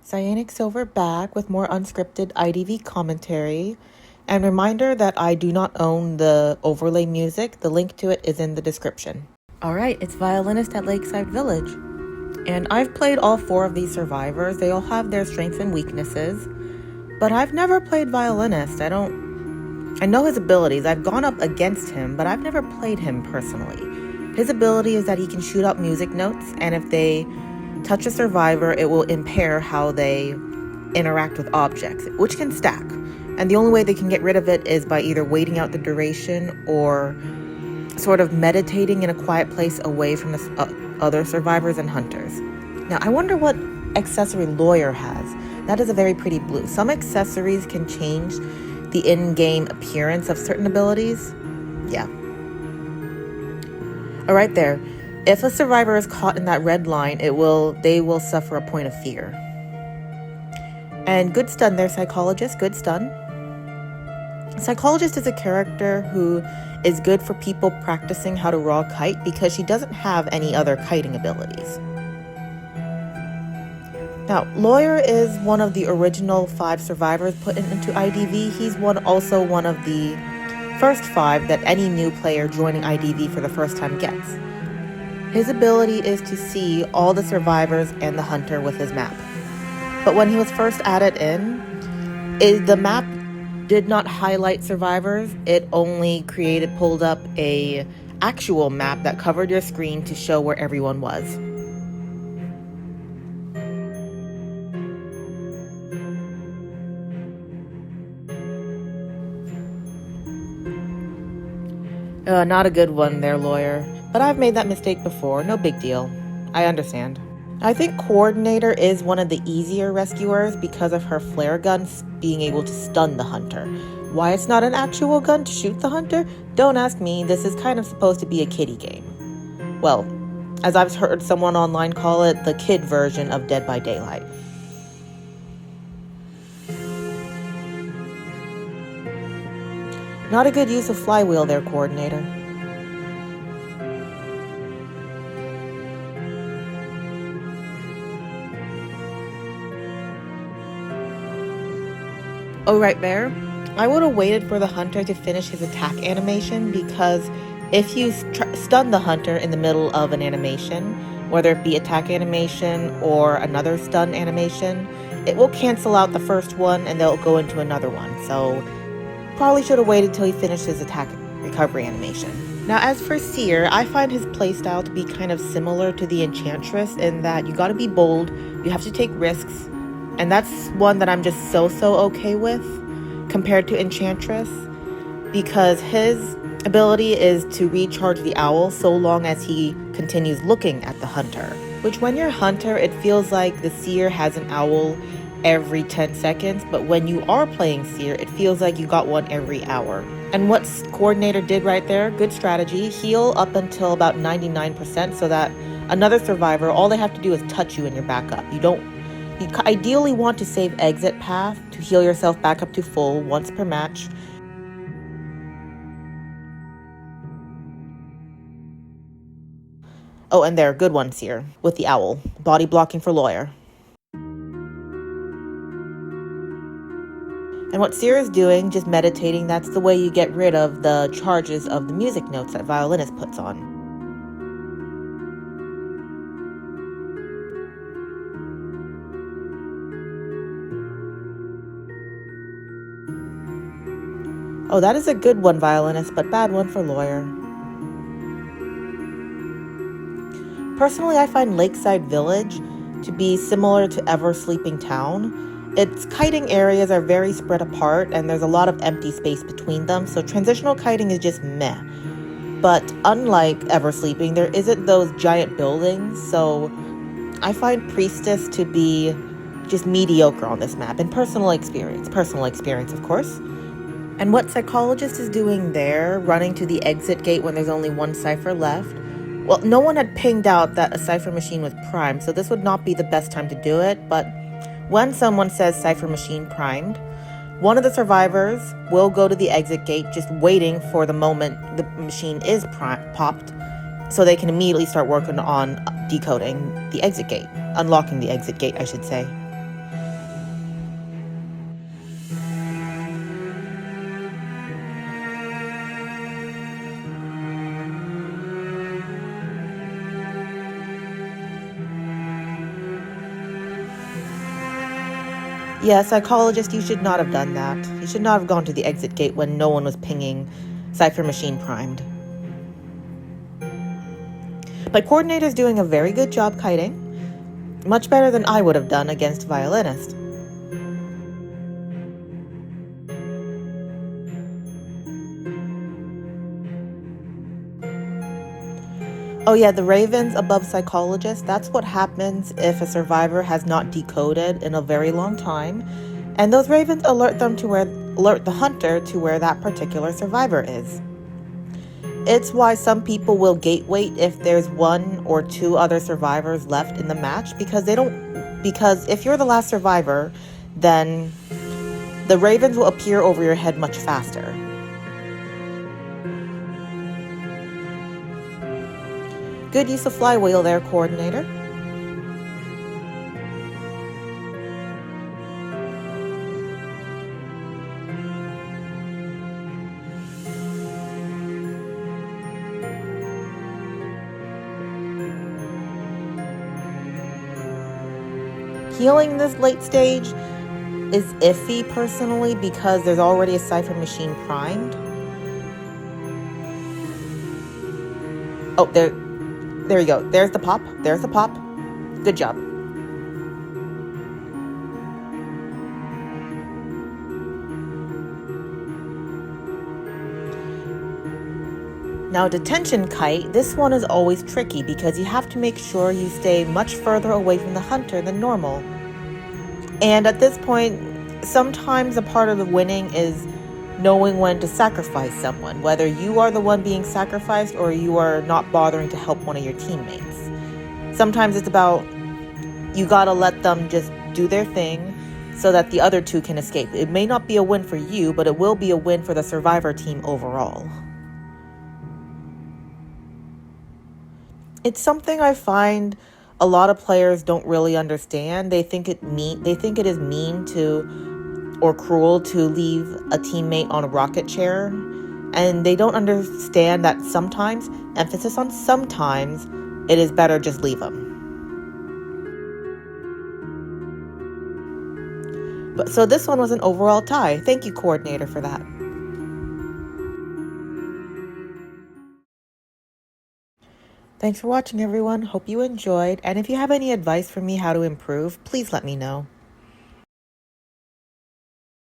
Cyanic Silver back with more unscripted IDV commentary. And reminder that I do not own the overlay music. The link to it is in the description. Alright, it's Violinist at Lakeside Village. And I've played all 4 of these survivors. They all have their strengths and weaknesses. But I've never played Violinist. I know his abilities. I've gone up against him, but I've never played him personally. His ability is that he can shoot out music notes, and if they touch a survivor, it will impair how they interact with objects, which can stack. And the only way they can get rid of it is by either waiting out the duration or sort of meditating in a quiet place away from the other survivors and hunters. Now, I wonder what accessory Lawyer has. That is a very pretty blue. Some accessories can change the in-game appearance of certain abilities. Yeah. All right there. If a survivor is caught in that red line, they will suffer a point of fear. And good stun there, Psychologist. Good stun. Psychologist is a character who is good for people practicing how to raw kite because she doesn't have any other kiting abilities. Now, Lawyer is one of the original 5 survivors put into IDV. He's also one of the first 5 that any new player joining IDV for the first time gets. His ability is to see all the survivors and the hunter with his map. But when he was first added in, the map did not highlight survivors. It only pulled up a actual map that covered your screen to show where everyone was. Not a good one there, Lawyer. But I've made that mistake before. No big deal. I understand. I think Coordinator is one of the easier rescuers because of her flare gun being able to stun the hunter. Why it's not an actual gun to shoot the hunter? Don't ask me. This is kind of supposed to be a kiddie game. Well, as I've heard someone online call it, the kid version of Dead by Daylight. Not a good use of flywheel there, Coordinator. Oh, right there. I would have waited for the hunter to finish his attack animation because if you stun the hunter in the middle of an animation, whether it be attack animation or another stun animation, it will cancel out the first one and they'll go into another one. So probably should have waited till he finished his attack recovery animation. Now, as for Seer, I find his playstyle to be kind of similar to the Enchantress in that you gotta be bold, you have to take risks, and that's one that I'm just so okay with compared to Enchantress, because his ability is to recharge the owl so long as he continues looking at the hunter. Which when you're a hunter, it feels like the Seer has an owl every 10 seconds, but when you are playing Seer, it feels like you got one every hour. And what Coordinator did right there, good strategy, heal up until about 99% so that another survivor, all they have to do is touch you and you're back up. You ideally want to save exit path to heal yourself back up to full once per match. Oh, and there, good one, Seer, with the owl. Body blocking for Lawyer. And what Seer is doing, just meditating, that's the way you get rid of the charges of the music notes that Violinist puts on. Oh, that is a good one, Violinist, but bad one for Lawyer. Personally, I find Lakeside Village to be similar to Ever Sleeping Town. Its kiting areas are very spread apart and there's a lot of empty space between them, so transitional kiting is just meh. But unlike Ever Sleeping, there isn't those giant buildings, so I find Priestess to be just mediocre on this map, in personal experience of course. And what Psychologist is doing there, running to the exit gate when there's only one cipher left, well, no one had pinged out that a cipher machine was primed, so this would not be the best time to do it, but when someone says cipher machine primed, one of the survivors will go to the exit gate just waiting for the moment the machine is popped so they can immediately start working on decoding the exit gate, unlocking the exit gate, I should say. Yeah, Psychologist, you should not have done that. You should not have gone to the exit gate when no one was pinging Cypher Machine primed. But Coordinator's doing a very good job kiting. Much better than I would have done against Violinist. Oh yeah, the ravens above Psychologist, that's what happens if a survivor has not decoded in a very long time. And those ravens alert the hunter to where that particular survivor is. It's why some people will gate wait if there's one or two other survivors left in the match, because if you're the last survivor, then the ravens will appear over your head much faster. Good use of flywheel there, Coordinator. Healing this late stage is iffy personally because there's already a Cypher Machine primed. Oh, there you go. There's the pop. There's the pop. Good job. Now, detention kite, this one is always tricky because you have to make sure you stay much further away from the hunter than normal. And at this point, sometimes a part of the winning is knowing when to sacrifice someone, whether you are the one being sacrificed or you are not bothering to help one of your teammates. Sometimes it's about you gotta let them just do their thing so that the other two can escape. It may not be a win for you, but it will be a win for the survivor team overall. It's something I find a lot of players don't really understand. They think it is mean to or cruel to leave a teammate on a rocket chair, and they don't understand that sometimes, emphasis on sometimes, it is better just leave them. But so this one was an overall tie. Thank you, Coordinator, for that. Thanks for watching, everyone. Hope you enjoyed. And if you have any advice for me how to improve, please let me know.